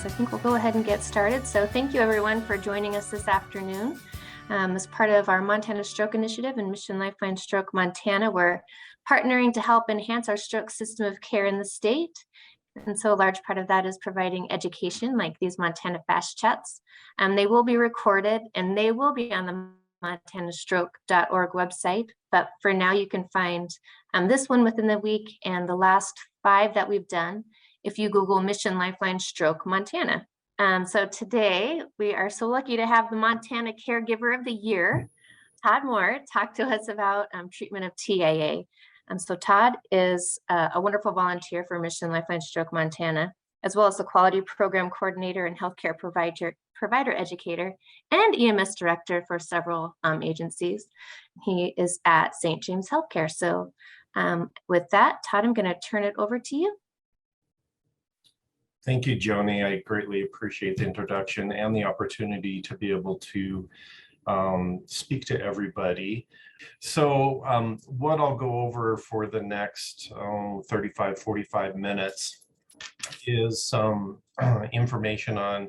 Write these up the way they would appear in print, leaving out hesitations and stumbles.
So I think we'll go ahead and get started. So thank you everyone for joining us this afternoon. As part of our Montana Stroke Initiative and Mission Lifeline Stroke Montana, we're partnering to help enhance our stroke system of care in the state. And so a large part of that is providing education like these Montana Fast Chats. They will be recorded and they will be on the montanastroke.org website. But for now, you can find this one within the week and the last 5 that we've done if you Google Mission Lifeline Stroke Montana. So today we are so lucky to have the Montana Caregiver of the Year, Todd Mohr, talk to us about treatment of TIA. So Todd is a wonderful volunteer for Mission Lifeline Stroke Montana, as well as the Quality Program Coordinator and Healthcare Provider Educator and EMS Director for several agencies. He is at St. James Healthcare. So with that, Todd, I'm going to turn it over to you. Thank you, Joni. I greatly appreciate the introduction and the opportunity to be able to speak to everybody. So what I'll go over for the next 35-45 minutes is some information on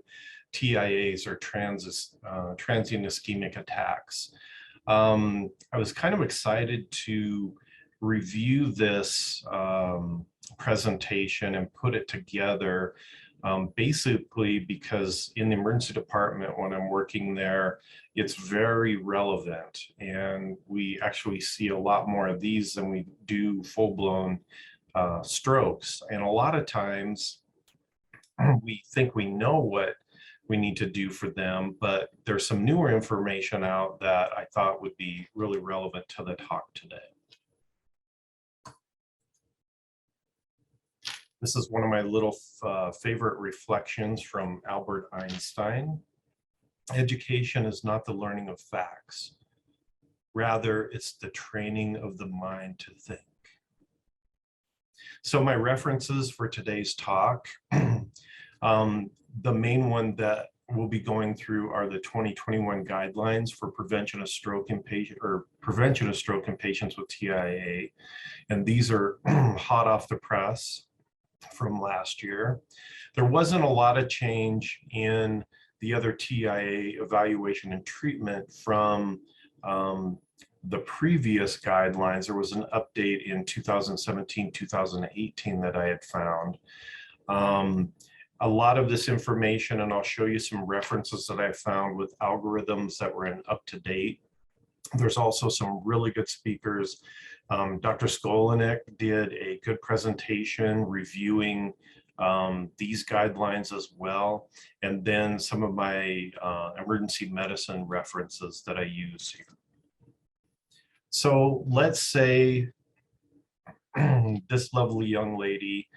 TIAs or transient ischemic attacks. I was kind of excited to review this presentation and put it together basically because in the emergency department when I'm working there, it's very relevant, and we actually see a lot more of these than we do full-blown strokes. And a lot of times we think we know what we need to do for them, but there's some newer information out that I thought would be really relevant to the talk today. This is one of my little favorite reflections from Albert Einstein. Education is not the learning of facts. Rather, it's the training of the mind to think. So my references for today's talk, the main one that we'll be going through are the 2021 guidelines for prevention of stroke in patients with TIA. And these are hot off the press from last year. There wasn't a lot of change in the other TIA evaluation and treatment from the previous guidelines. There was an update in 2017, 2018 that I had found. A lot of this information, and I'll show you some references that I found with algorithms that were up to date. There's also some really good speakers. Dr. Skolinek did a good presentation reviewing these guidelines as well, and then some of my emergency medicine references that I use here. So let's say this lovely young lady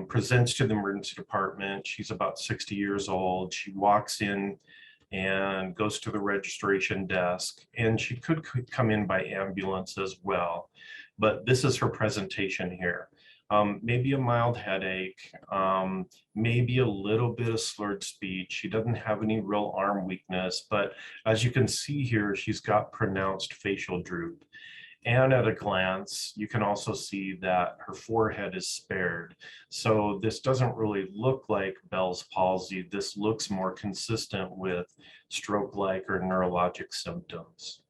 presents to the emergency department. She's about 60 years old. She walks in and goes to the registration desk, and she could come in by ambulance as well, but this is her presentation here. Maybe a mild headache, maybe a little bit of slurred speech. She doesn't have any real arm weakness, but as you can see here, she's got pronounced facial droop. And at a glance, you can also see that her forehead is spared. So this doesn't really look like Bell's palsy. This looks more consistent with stroke-like or neurologic symptoms.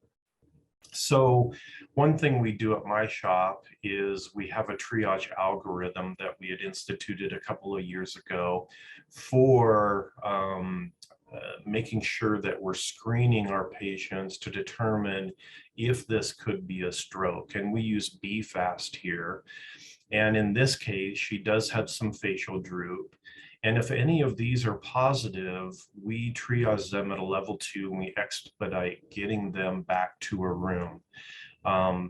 So one thing we do at my shop is we have a triage algorithm that we had instituted a couple of years ago for making sure that we're screening our patients to determine if this could be a stroke. And we use BFAST here. And in this case, she does have some facial droop. And if any of these are positive, we triage them at a level 2 and we expedite getting them back to a room.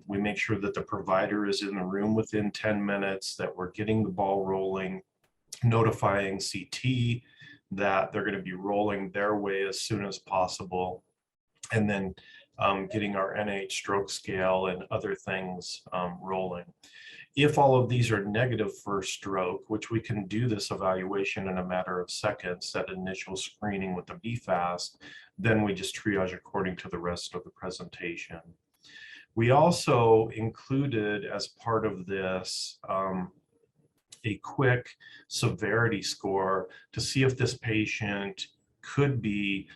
We make sure that the provider is in the room within 10 minutes, that we're getting the ball rolling, notifying CT that they're going to be rolling their way as soon as possible, and then getting our NIH stroke scale and other things rolling. If all of these are negative for stroke, which we can do this evaluation in a matter of seconds, that initial screening with the BFAST, then we just triage according to the rest of the presentation. We also included as part of this a quick severity score to see if this patient could be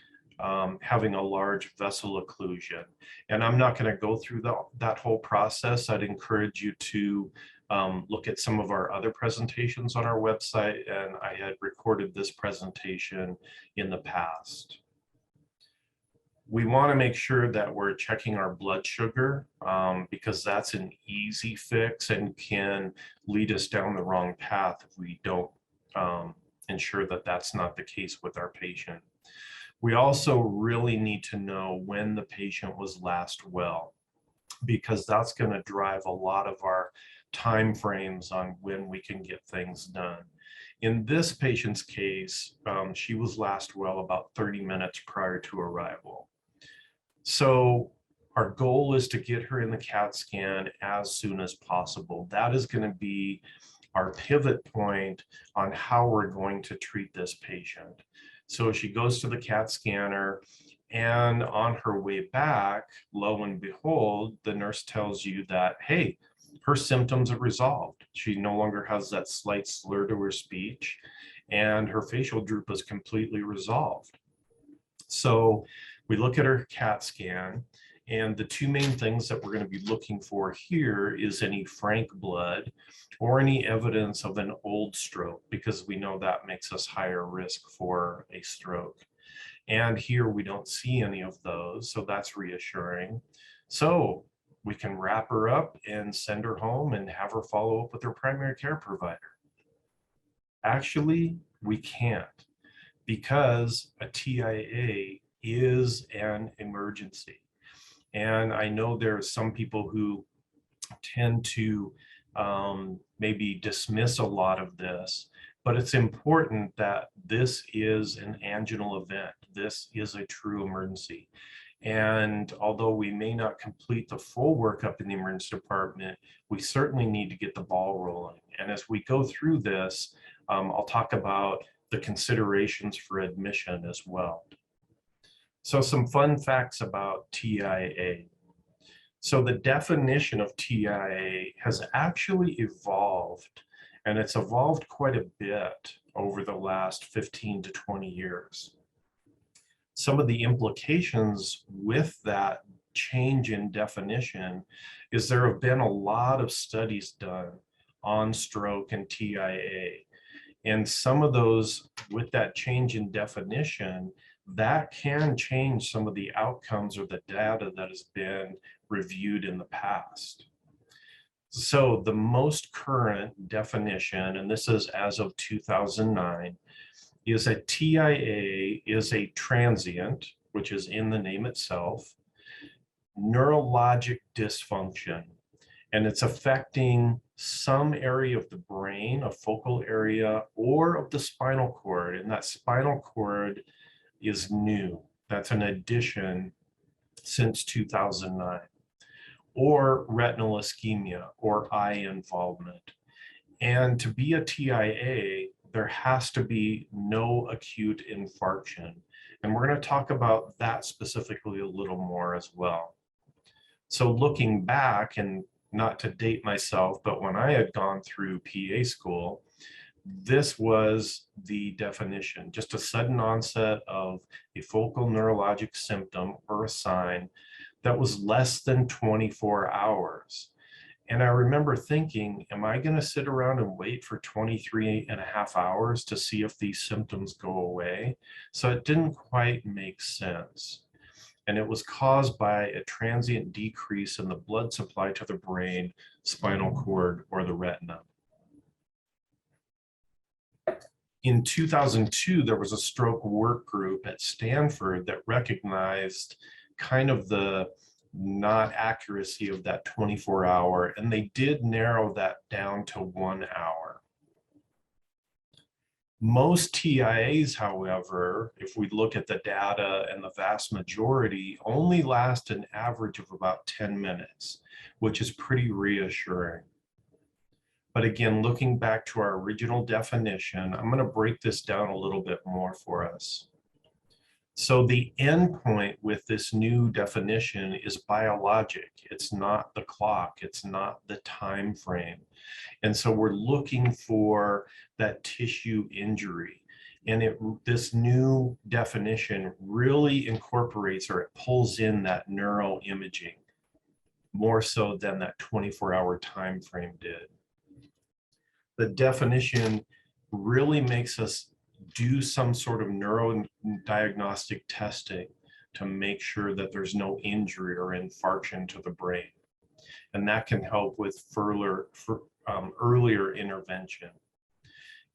having a large vessel occlusion. And I'm not going to go through that whole process. I'd encourage you to look at some of our other presentations on our website, and I had recorded this presentation in the past. We want to make sure that we're checking our blood sugar because that's an easy fix and can lead us down the wrong path if we don't ensure that that's not the case with our patient. We also really need to know when the patient was last well, because that's going to drive a lot of our time frames on when we can get things done. In this patient's case, she was last well about 30 minutes prior to arrival. So our goal is to get her in the CAT scan as soon as possible. That is going to be our pivot point on how we're going to treat this patient. So she goes to the CAT scanner, and on her way back, lo and behold, the nurse tells you that, hey, her symptoms have resolved. She no longer has that slight slur to her speech, and her facial droop is completely resolved. So we look at her CAT scan, and the two main things that we're going to be looking for here is any frank blood or any evidence of an old stroke, because we know that makes us higher risk for a stroke. And here we don't see any of those, so that's reassuring. So we can wrap her up and send her home and have her follow up with her primary care provider. Actually, we can't, because a TIA is an emergency. And I know there are some people who tend to maybe dismiss a lot of this, but it's important that this is an anginal event. This is a true emergency. And although we may not complete the full workup in the emergency department, we certainly need to get the ball rolling. And as we go through this, I'll talk about the considerations for admission as well. So some fun facts about TIA. So the definition of TIA has actually evolved, and it's evolved quite a bit over the last 15 to 20 years. Some of the implications with that change in definition is there have been a lot of studies done on stroke and TIA. And some of those, with that change in definition, that can change some of the outcomes or the data that has been reviewed in the past. So the most current definition, and this is as of 2009, is that TIA is a transient, which is in the name itself, neurologic dysfunction, and it's affecting some area of the brain, a focal area, or of the spinal cord, and that spinal cord is new. That's an addition since 2009. Or retinal ischemia or eye involvement. And to be a TIA, there has to be no acute infarction. And we're going to talk about that specifically a little more as well. So looking back, and not to date myself, but when I had gone through PA school, this was the definition: just a sudden onset of a focal neurologic symptom or a sign that was less than 24 hours. And I remember thinking, am I going to sit around and wait for 23.5 hours to see if these symptoms go away? So it didn't quite make sense. And it was caused by a transient decrease in the blood supply to the brain, spinal cord, or the retina. In 2002, there was a stroke work group at Stanford that recognized kind of the not accuracy of that 24-hour, and they did narrow that down to 1 hour. Most TIAs, however, if we look at the data, and the vast majority only last an average of about 10 minutes, which is pretty reassuring. But again, looking back to our original definition, I'm going to break this down a little bit more for us. So the endpoint with this new definition is biologic. It's not the clock, it's not the time frame. And so we're looking for that tissue injury. And this new definition really incorporates, or it pulls in, that neuroimaging more so than that 24-hour time frame did. The definition really makes us do some sort of neurodiagnostic testing to make sure that there's no injury or infarction to the brain. And that can help with earlier intervention.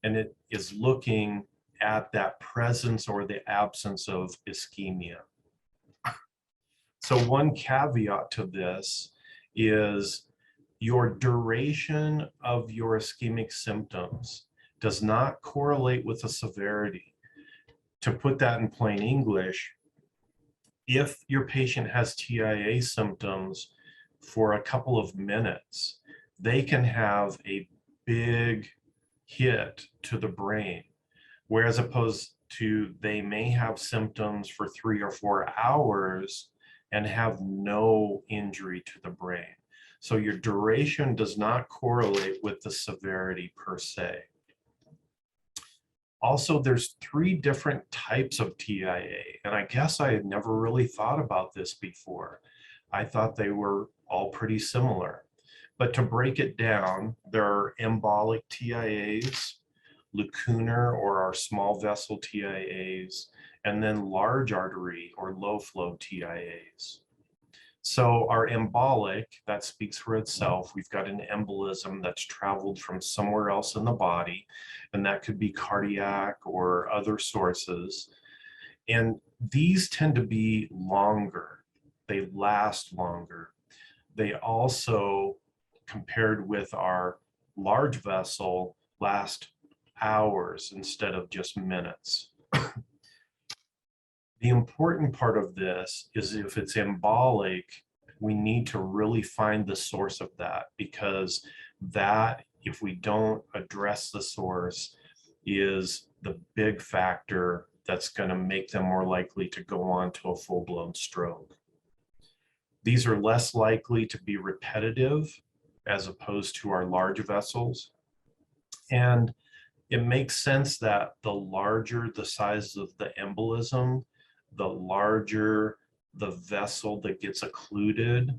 And it is looking at that presence or the absence of ischemia. So one caveat to this is your duration of your ischemic symptoms does not correlate with the severity. To put that in plain English, if your patient has TIA symptoms for a couple of minutes, they can have a big hit to the brain, whereas opposed to they may have symptoms for 3 or 4 hours and have no injury to the brain. So your duration does not correlate with the severity per se. Also, there's 3 different types of TIA, and I guess I had never really thought about this before. I thought they were all pretty similar. But to break it down, there are embolic TIAs, lacunar or our small vessel TIAs, and then large artery or low flow TIAs. So our embolic, that speaks for itself. We've got an embolism that's traveled from somewhere else in the body, and that could be cardiac or other sources. And these tend to be longer. They last longer. They also, compared with our large vessel, last hours instead of just minutes. The important part of this is if it's embolic, we need to really find the source of that, because that, if we don't address the source, is the big factor that's going to make them more likely to go on to a full-blown stroke. These are less likely to be repetitive as opposed to our large vessels. And it makes sense that the larger the size of the embolism, the larger the vessel that gets occluded,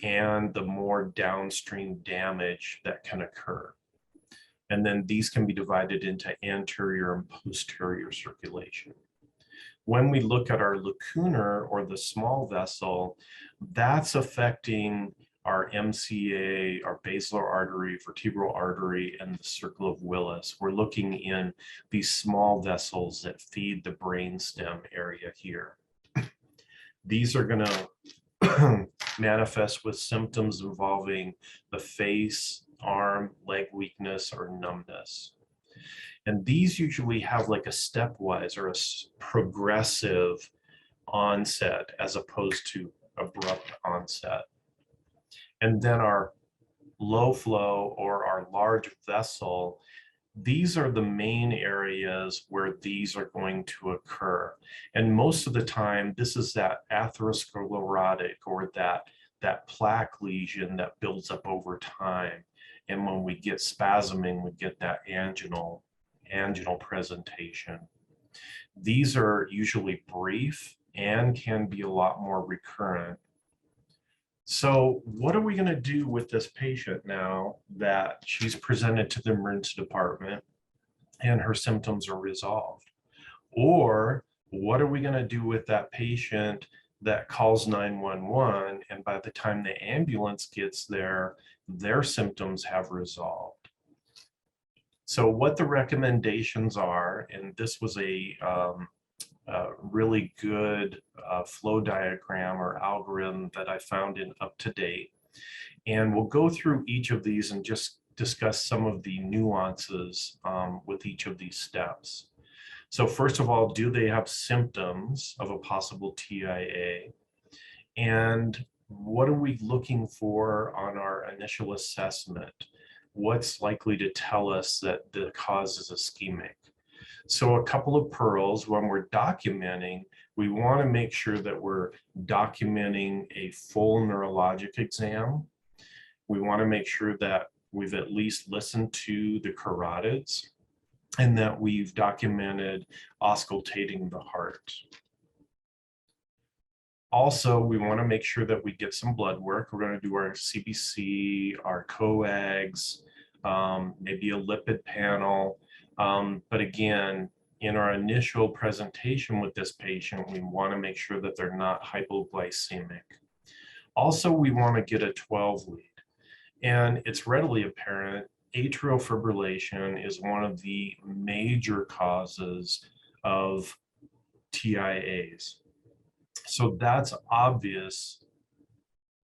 and the more downstream damage that can occur. And then these can be divided into anterior and posterior circulation. When we look at our lacunar or the small vessel, that's affecting our MCA, our basilar artery, vertebral artery, and the circle of Willis. We're looking in these small vessels that feed the brainstem area here. These are going to manifest with symptoms involving the face, arm, leg weakness, or numbness. And these usually have like a stepwise or a progressive onset as opposed to abrupt onset. And then our low flow or our large vessel, these are the main areas where these are going to occur. And most of the time, this is that atherosclerotic or that plaque lesion that builds up over time. And when we get spasming, we get that anginal presentation. These are usually brief and can be a lot more recurrent. So what are we going to do with this patient now that she's presented to the emergency department and her symptoms are resolved? Or what are we going to do with that patient that calls 911 and by the time the ambulance gets there, their symptoms have resolved? So what the recommendations are, and this was a really good flow diagram or algorithm that I found in UpToDate. And we'll go through each of these and just discuss some of the nuances with each of these steps. So first of all, do they have symptoms of a possible TIA? And what are we looking for on our initial assessment? What's likely to tell us that the cause is ischemic? So a couple of pearls when we're documenting, We want to make sure that we're documenting a full neurologic exam. We want to make sure that we've at least listened to the carotids and that we've documented auscultating the heart. Also, we want to make sure that we get some blood work. We're going to do our CBC, our coags, maybe a lipid panel. But again, in our initial presentation with this patient, we want to make sure that they're not hypoglycemic. Also, we want to get a 12 lead. And it's readily apparent atrial fibrillation is one of the major causes of TIAs. So that's obvious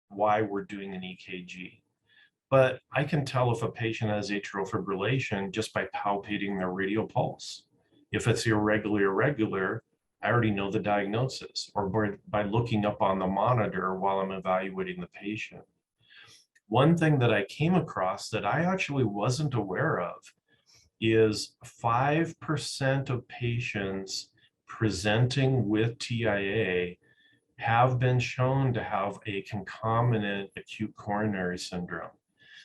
why we're doing an EKG. But I can tell if a patient has atrial fibrillation just by palpating their radial pulse. If it's irregular, I already know the diagnosis, or by looking up on the monitor while I'm evaluating the patient. One thing that I came across that I actually wasn't aware of is 5% of patients presenting with TIA have been shown to have a concomitant acute coronary syndrome.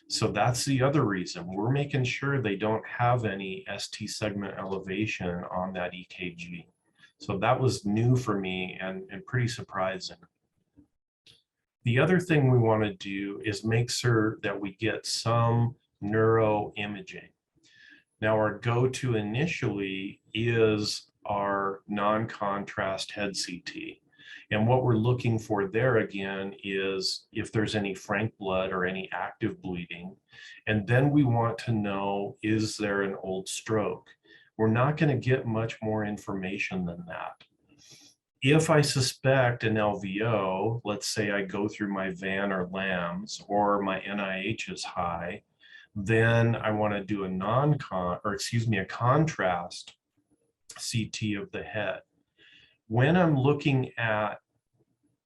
So that's the other reason. We're making sure they don't have any ST segment elevation on that EKG. So that was new for me and pretty surprising. The other thing we want to do is make sure that we get some neuroimaging. Now, our go-to initially is our non-contrast head CT. And what we're looking for there again is if there's any frank blood or any active bleeding. And then we want to know, is there an old stroke? We're not going to get much more information than that. If I suspect an LVO, let's say I go through my VAN or LAMS or my NIH is high, then I want to do a contrast CT of the head. When I'm looking at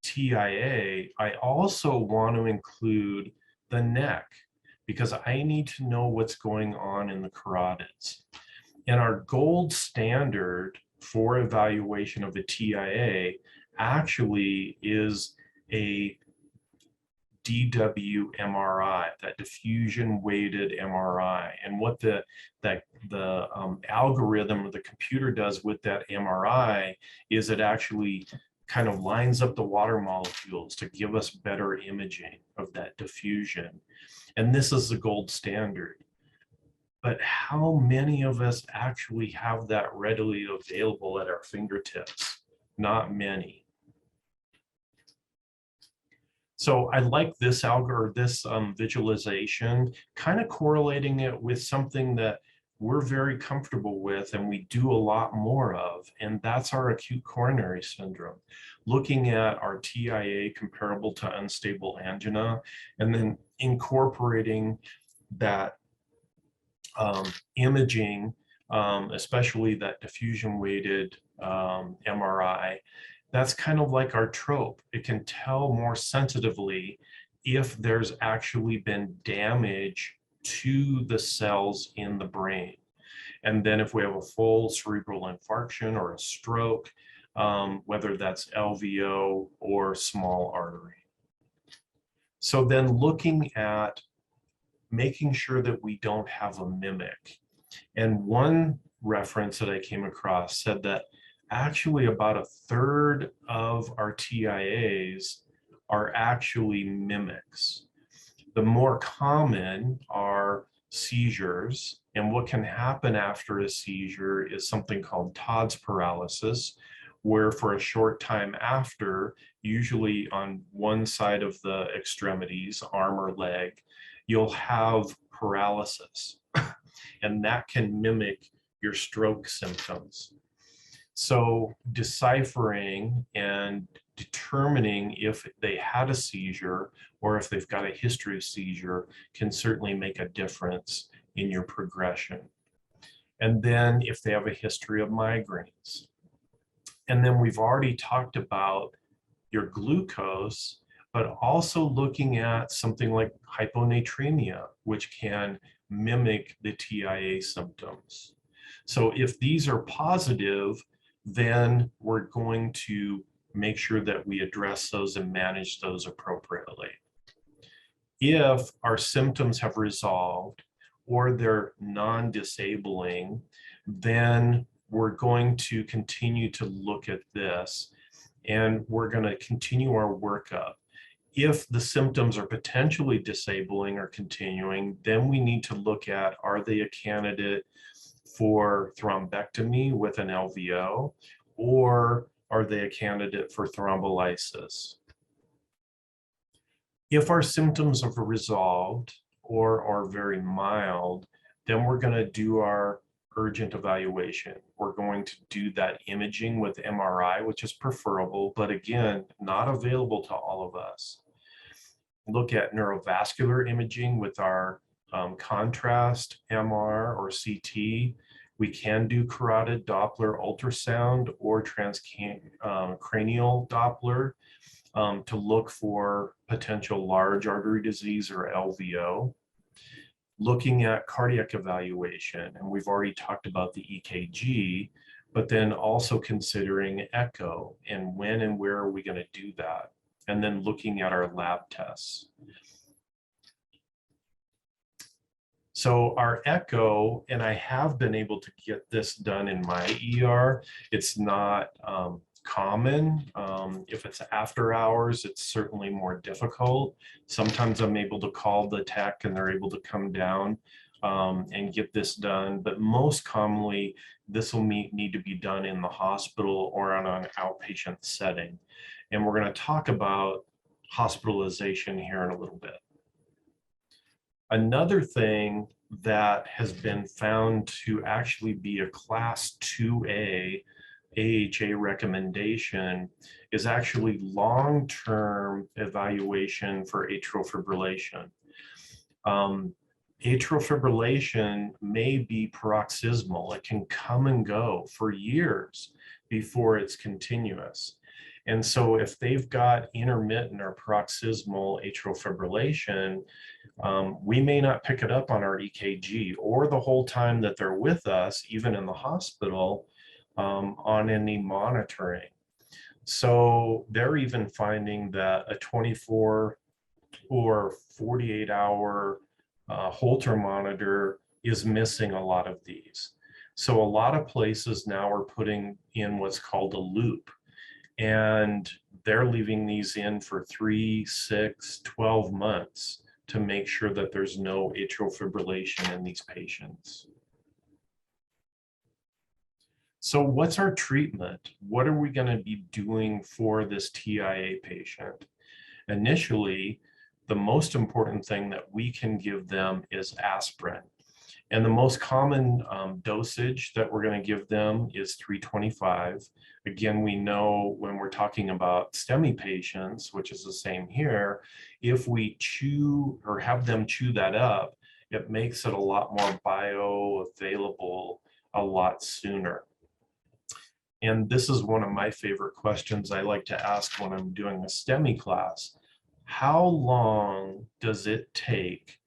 TIA, I also want to include the neck because I need to know what's going on in the carotids. And our gold standard for evaluation of a TIA actually is a DW MRI, that diffusion weighted MRI. And what the algorithm or the computer does with that MRI is it actually kind of lines up the water molecules to give us better imaging of that diffusion. And this is the gold standard. But how many of us actually have that readily available at our fingertips? Not many. So I like this visualization, kind of correlating it with something that we're very comfortable with and we do a lot more of, and that's our acute coronary syndrome. Looking at our TIA comparable to unstable angina, and then incorporating that imaging, especially that diffusion weighted MRI. That's kind of like our trope. It can tell more sensitively if there's actually been damage to the cells in the brain. And then if we have a full cerebral infarction or a stroke, whether that's LVO or small artery. So then looking at making sure that we don't have a mimic. And one reference that I came across said that actually about 1/3 of our TIAs are actually mimics. The more common are seizures, and what can happen after a seizure is something called Todd's paralysis, where for a short time after, usually on one side of the extremities, arm or leg, you'll have paralysis, and that can mimic your stroke symptoms. So deciphering and determining if they had a seizure or if they've got a history of seizure can certainly make a difference in your progression. And then if they have a history of migraines. And then we've already talked about your glucose, but also looking at something like hyponatremia, which can mimic the TIA symptoms. So if these are positive, then we're going to make sure that we address those and manage those appropriately. If our symptoms have resolved or they're non-disabling, then we're going to continue to look at this and we're going to continue our workup. If the symptoms are potentially disabling or continuing, then we need to look at, are they a candidate for thrombectomy with an LVO, or are they a candidate for thrombolysis? If our symptoms have resolved or are very mild, then we're going to do our urgent evaluation. We're going to do that imaging with MRI, which is preferable, but again, not available to all of us. Look at neurovascular imaging with our contrast MR or CT. We can do carotid Doppler ultrasound or transcranial Doppler to look for potential large artery disease or LVO. Looking at cardiac evaluation, and we've already talked about the EKG, but then also considering echo and when and where are we going to do that, and then looking at our lab tests. So our echo, and I have been able to get this done in my ER, it's not common. If it's after hours, it's certainly more difficult. Sometimes I'm able to call the tech and they're able to come down and get this done. But most commonly, this will need to be done in the hospital or on an outpatient setting. And we're going to talk about hospitalization here in a little bit. Another thing that has been found to actually be a class 2A AHA recommendation is actually long-term evaluation for atrial fibrillation. Atrial fibrillation may be paroxysmal. It can come and go for years before it's continuous. And so if they've got intermittent or paroxysmal atrial fibrillation, we may not pick it up on our EKG or the whole time that they're with us, even in the hospital, on any monitoring. So they're even finding that a 24 or 48-hour Holter monitor is missing a lot of these. So a lot of places now are putting in what's called a loop, and they're leaving these in for 3, 6, 12 months to make sure that there's no atrial fibrillation in these patients. So what's our treatment? What are we going to be doing for this TIA patient? Initially, the most important thing that we can give them is aspirin. And the most common dosage that we're going to give them is 325. Again, we know when we're talking about STEMI patients, which is the same here, if we chew or have them chew that up, it makes it a lot more bioavailable a lot sooner. And this is one of my favorite questions I like to ask when I'm doing a STEMI class. How long does it take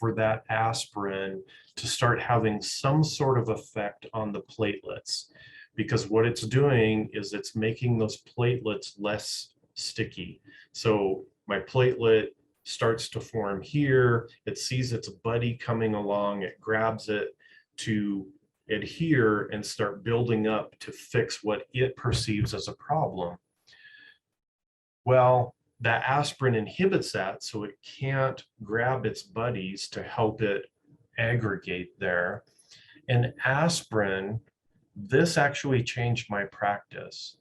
for that aspirin to start having some sort of effect on the platelets? Because what it's doing is it's making those platelets less sticky. So my platelet starts to form here, it sees its buddy coming along, it grabs it to adhere and start building up to fix what it perceives as a problem. Well, that aspirin inhibits that, so it can't grab its buddies to help it aggregate there. And aspirin, this actually changed my practice.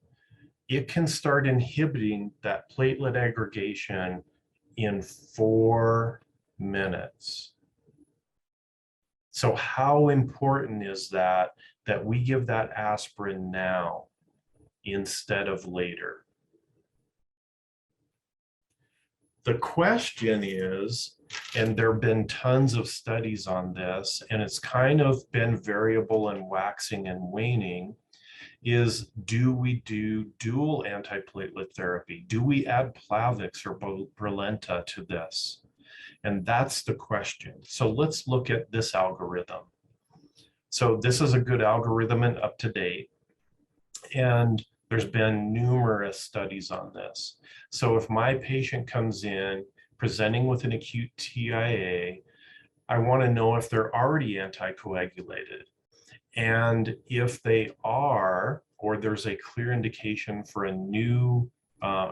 It can start inhibiting that platelet aggregation in 4 minutes. So how important is that we give that aspirin now instead of later? The question is, and there have been tons of studies on this, and it's kind of been variable and waxing and waning, is do we do dual antiplatelet therapy? Do we add Plavix or Brilinta to this? And that's the question. So let's look at this algorithm. So this is a good algorithm and up to date. And there's been numerous studies on this. So if my patient comes in presenting with an acute TIA, I want to know if they're already anticoagulated. And if they are, or there's a clear indication for a new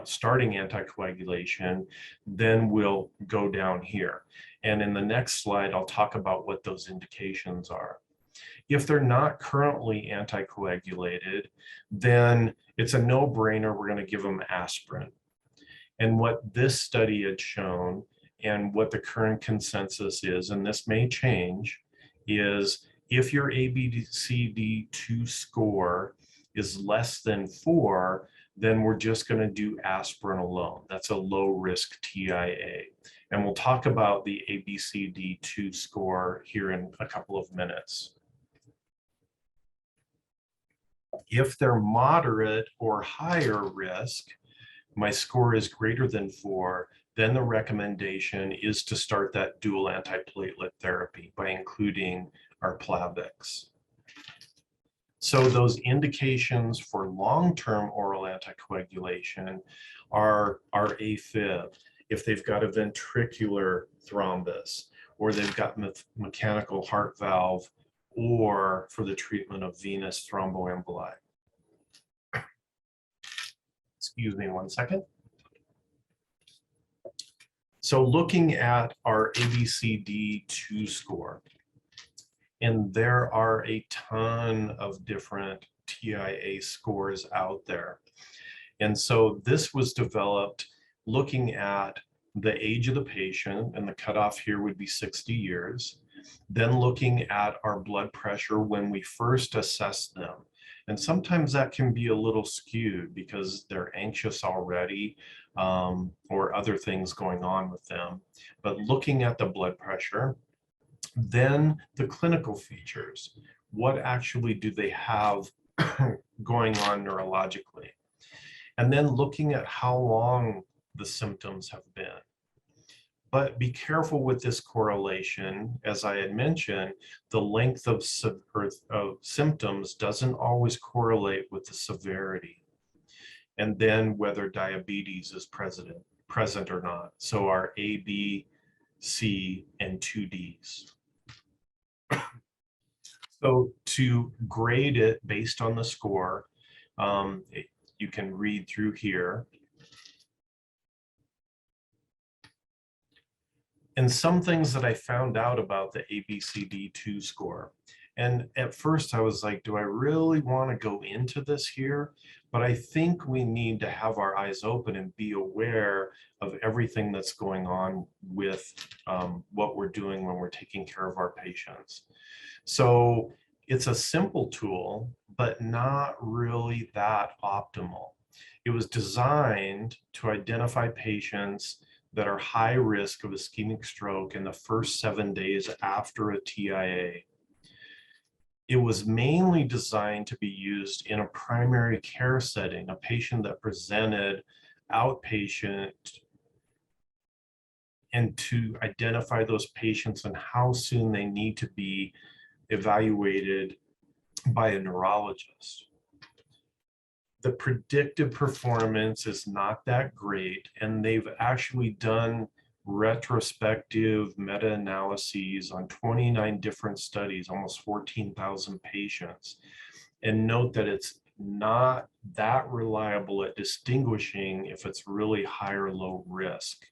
starting anticoagulation, then we'll go down here. And in the next slide, I'll talk about what those indications are. If they're not currently anticoagulated, then it's a no-brainer. We're going to give them aspirin. And what this study had shown, and what the current consensus is, and this may change, is if your ABCD2 score is less than 4, then we're just going to do aspirin alone. That's a low-risk TIA. And we'll talk about the ABCD2 score here in a couple of minutes. If they're moderate or higher risk, my score is greater than 4, then the recommendation is to start that dual antiplatelet therapy by including our Plavix. So those indications for long-term oral anticoagulation are AFib, if they've got a ventricular thrombus, or they've got mechanical heart valve, or for the treatment of venous thromboemboli. Excuse me one second. So looking at our ABCD2 score, and there are a ton of different TIA scores out there. And so this was developed looking at the age of the patient, and the cutoff here would be 60 years, then looking at our blood pressure when we first assess them. And sometimes that can be a little skewed because they're anxious already, or other things going on with them. But looking at the blood pressure, then the clinical features, what actually do they have going on neurologically? And then looking at how long the symptoms have been. But be careful with this correlation. As I had mentioned, the length of symptoms doesn't always correlate with the severity. And then whether diabetes is present or not. So our A, B, C, and 2Ds. So to grade it based on the score, you can read through here. And some things that I found out about the ABCD2 score. And at first I was like, do I really want to go into this here? But I think we need to have our eyes open and be aware of everything that's going on with what we're doing when we're taking care of our patients. So it's a simple tool, but not really that optimal. It was designed to identify patients that are high risk of ischemic stroke in the first 7 days after a TIA. It was mainly designed to be used in a primary care setting, a patient that presented outpatient, and to identify those patients and how soon they need to be evaluated by a neurologist. The predictive performance is not that great, and they've actually done retrospective meta-analyses on 29 different studies, almost 14,000 patients. And note that it's not that reliable at distinguishing if it's really high or low risk,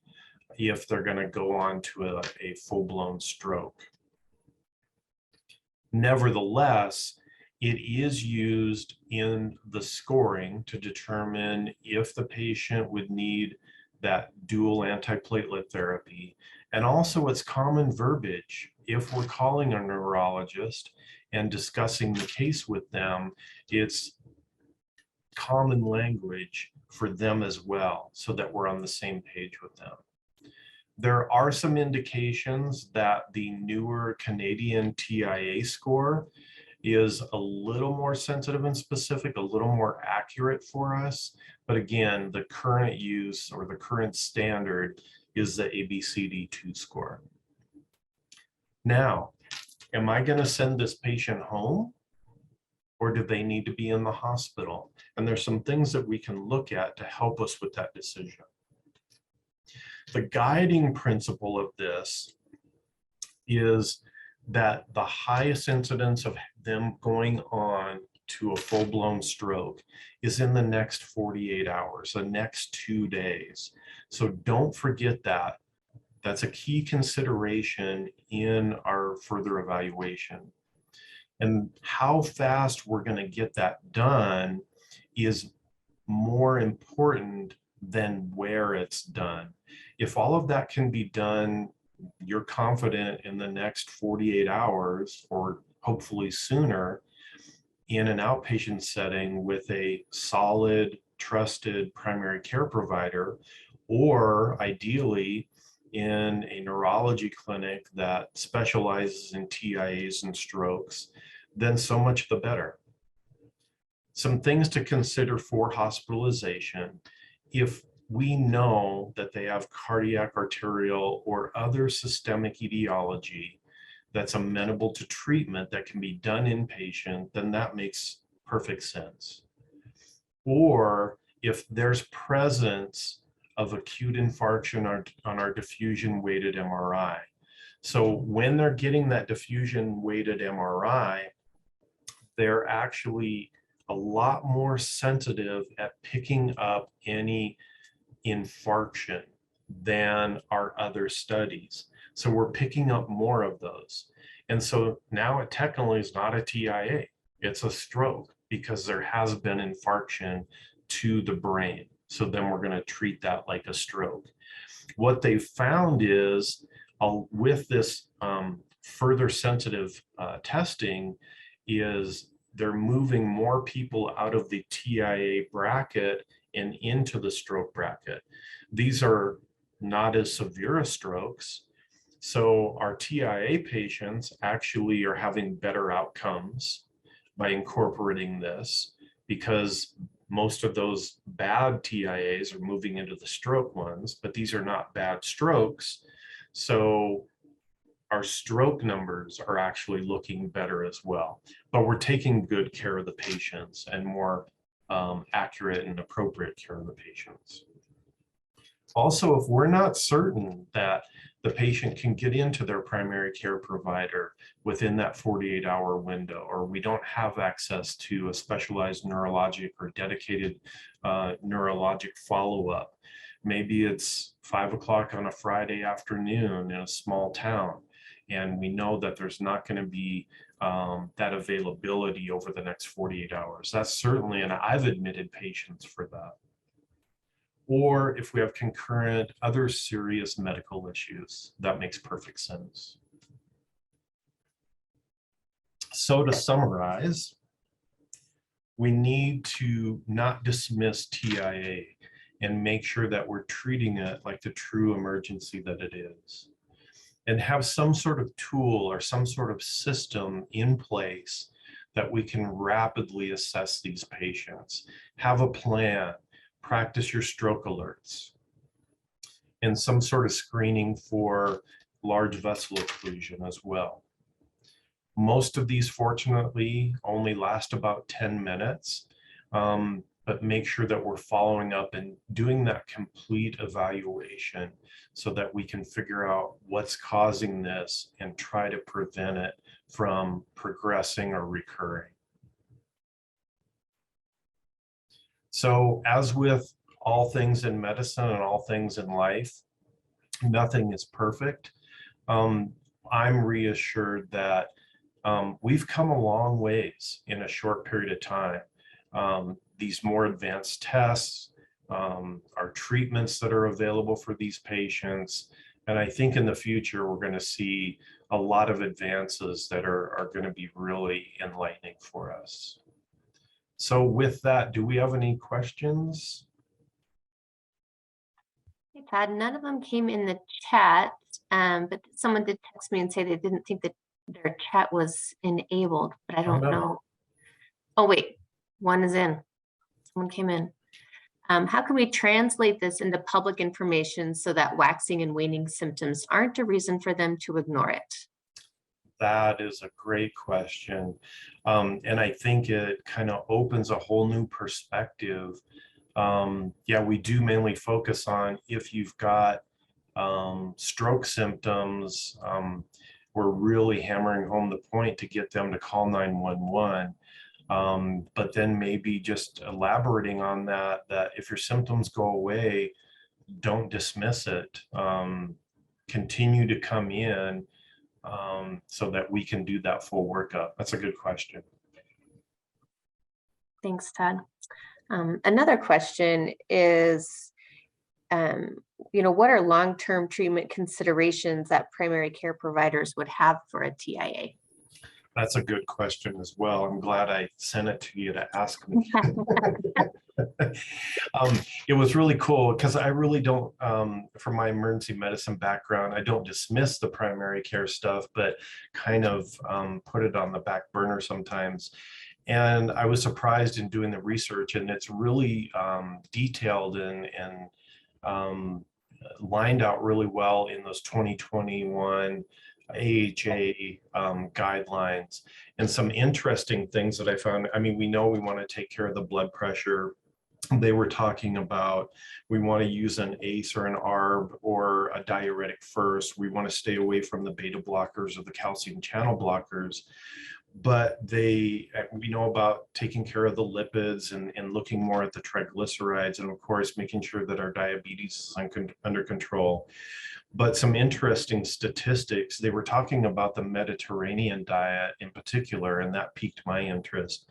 if they're going to go on to a full-blown stroke. Nevertheless, it is used in the scoring to determine if the patient would need that dual antiplatelet therapy. And also it's common verbiage. If we're calling a neurologist and discussing the case with them, it's common language for them as well, so that we're on the same page with them. There are some indications that the newer Canadian TIA score is a little more sensitive and specific, a little more accurate for us. But again, the current use or the current standard is the ABCD2 score. Now, am I going to send this patient home? or do they need to be in the hospital? And there's some things that we can look at to help us with that decision. The guiding principle of this is that the highest incidence of them going on to a full-blown stroke is in the next 48 hours, the next 2 days. So don't forget that. That's a key consideration in our further evaluation. And how fast we're going to get that done is more important than where it's done. If all of that can be done, you're confident in the next 48 hours or hopefully sooner in an outpatient setting with a solid, trusted primary care provider, or ideally in a neurology clinic that specializes in TIAs and strokes, then so much the better. Some things to consider for hospitalization: if we know that they have cardiac, arterial, or other systemic etiology that's amenable to treatment that can be done inpatient, then that makes perfect sense. Or if there's presence of acute infarction on our diffusion weighted MRI. So when they're getting that diffusion weighted MRI, they're actually a lot more sensitive at picking up any infarction than our other studies. So we're picking up more of those. And so now it technically is not a TIA, it's a stroke because there has been infarction to the brain. So then we're going to treat that like a stroke. What they found is with this further sensitive testing is they're moving more people out of the TIA bracket and into the stroke bracket. These are not as severe as strokes. So our TIA patients actually are having better outcomes by incorporating this, because most of those bad TIAs are moving into the stroke ones, but these are not bad strokes. So our stroke numbers are actually looking better as well, but we're taking good care of the patients and more accurate and appropriate care of the patients. Also, if we're not certain that the patient can get into their primary care provider within that 48-hour window, or we don't have access to a specialized neurologic or dedicated neurologic follow-up, maybe it's 5 o'clock on a Friday afternoon in a small town, and we know that there's not going to be that availability over the next 48 hours. That's certainly, and I've admitted patients for that. Or if we have concurrent other serious medical issues, that makes perfect sense. So to summarize, we need to not dismiss TIA and make sure that we're treating it like the true emergency that it is, and have some sort of tool or some sort of system in place that we can rapidly assess these patients. Have a plan, practice your stroke alerts, and some sort of screening for large vessel occlusion as well. Most of these, fortunately, only last about 10 minutes, but make sure that we're following up and doing that complete evaluation so that we can figure out what's causing this and try to prevent it from progressing or recurring. So as with all things in medicine and all things in life, nothing is perfect. I'm reassured that we've come a long ways in a short period of time. These more advanced tests, our treatments that are available for these patients. And I think in the future, we're going to see a lot of advances that are going to be really enlightening for us. So with that, do we have any questions? Hey, Todd, none of them came in the chat, but someone did text me and say they didn't think that their chat was enabled, but I don't know. Oh, wait, one is in. Someone came in. How can we translate this into public information so that waxing and waning symptoms aren't a reason for them to ignore it? That is a great question. And I think it kind of opens a whole new perspective. Yeah, we do mainly focus on if you've got stroke symptoms. We're really hammering home the point to get them to call 911. But then maybe just elaborating on that, that if your symptoms go away, don't dismiss it. Continue to come in so that we can do that full workup. That's a good question. Thanks, Todd. Another question is, what are long-term treatment considerations that primary care providers would have for a TIA? That's a good question as well. I'm glad I sent it to you to ask me. It was really cool because I really don't, from my emergency medicine background, I don't dismiss the primary care stuff, but kind of put it on the back burner sometimes. And I was surprised in doing the research, and it's really detailed and lined out really well in those 2021 AHA guidelines. And some interesting things that I found. I mean, we know we want to take care of the blood pressure. They were talking about we want to use an ACE or an ARB or a diuretic first. We want to stay away from the beta blockers or the calcium channel blockers. But we know about taking care of the lipids and looking more at the triglycerides, and of course making sure that our diabetes is under control. But some interesting statistics, they were talking about the Mediterranean diet in particular, and that piqued my interest.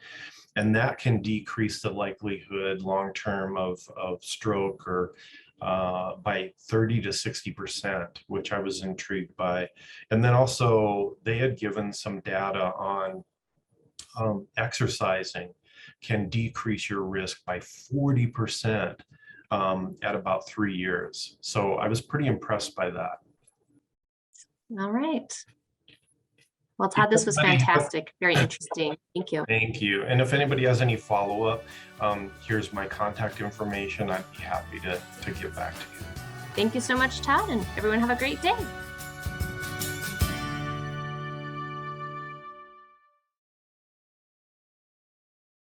And that can decrease the likelihood long-term of stroke or by 30 to 60%, which I was intrigued by. And then also they had given some data on exercising can decrease your risk by 40% at about 3 years. So I was pretty impressed by that. All right. Well, Todd, this was fantastic. Very interesting. Thank you. Thank you. And if anybody has any follow-up, here's my contact information. I'd be happy to get back to you. Thank you so much, Todd, and everyone have a great day.